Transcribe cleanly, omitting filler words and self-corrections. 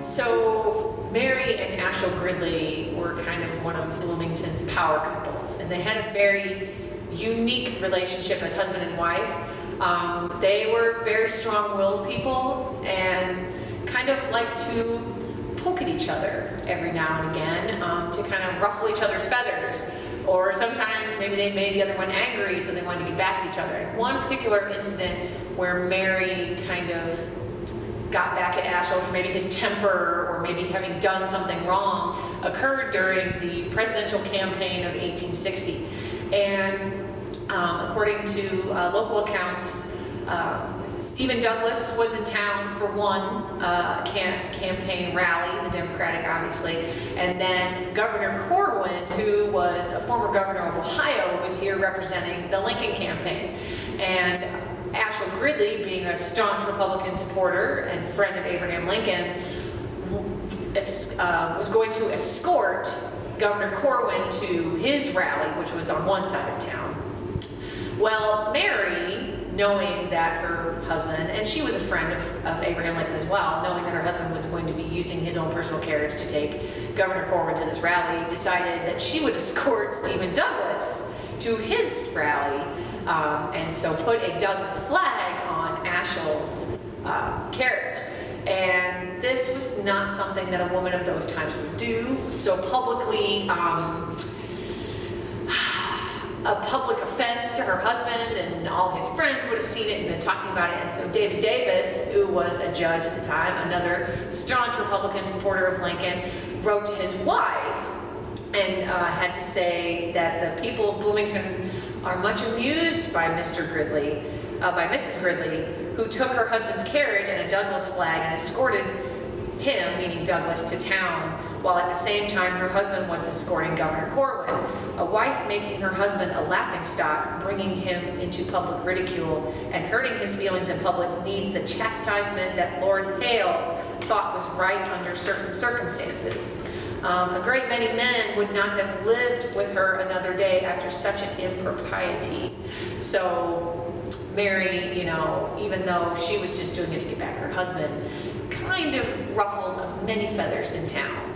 So Mary and Ashel Gridley were kind of one of Bloomington's power couples, and they had a very unique relationship as husband and wife. They were very strong-willed people and kind of liked to poke at each other every now and again to kind of ruffle each other's feathers. Or sometimes maybe they made the other one angry, so they wanted to get back at each other. And one particular incident where Mary kind of got back at Ashel for maybe his temper or maybe having done something wrong occurred during the presidential campaign of 1860. And according to local accounts, Stephen Douglas was in town for one campaign rally, the Democratic obviously, and then Governor Corwin, who was a former governor of Ohio, was here representing the Lincoln campaign. And Ashel Gridley, being a staunch Republican supporter and friend of Abraham Lincoln, was going to escort Governor Corwin to his rally, which was on one side of town. Well, Mary, knowing that her husband, and she was a friend of Abraham Lincoln as well, knowing that her husband was going to be using his own personal carriage to take Governor Corwin to this rally, decided that she would escort Stephen Douglas to his rally, and so put a Douglas flag on Ashel's carriage. And this was not something that a woman of those times would do, so publicly, a public offense to her husband, and all his friends would have seen it and been talking about it. And so David Davis, who was a judge at the time, another staunch Republican supporter of Lincoln, wrote to his wife and had to say that the people of Bloomington are much amused by Mrs. Gridley, who took her husband's carriage and a Douglas flag and escorted him, meaning Douglas, to town, while at the same time her husband was escorting Governor Corwin. A wife making her husband a laughingstock, bringing him into public ridicule, and hurting his feelings in public needs the chastisement that Lord Hale thought was right under certain circumstances. A great many men would not have lived with her another day after such an impropriety. So Mary, even though she was just doing it to get back at her husband, kind of ruffled many feathers in town.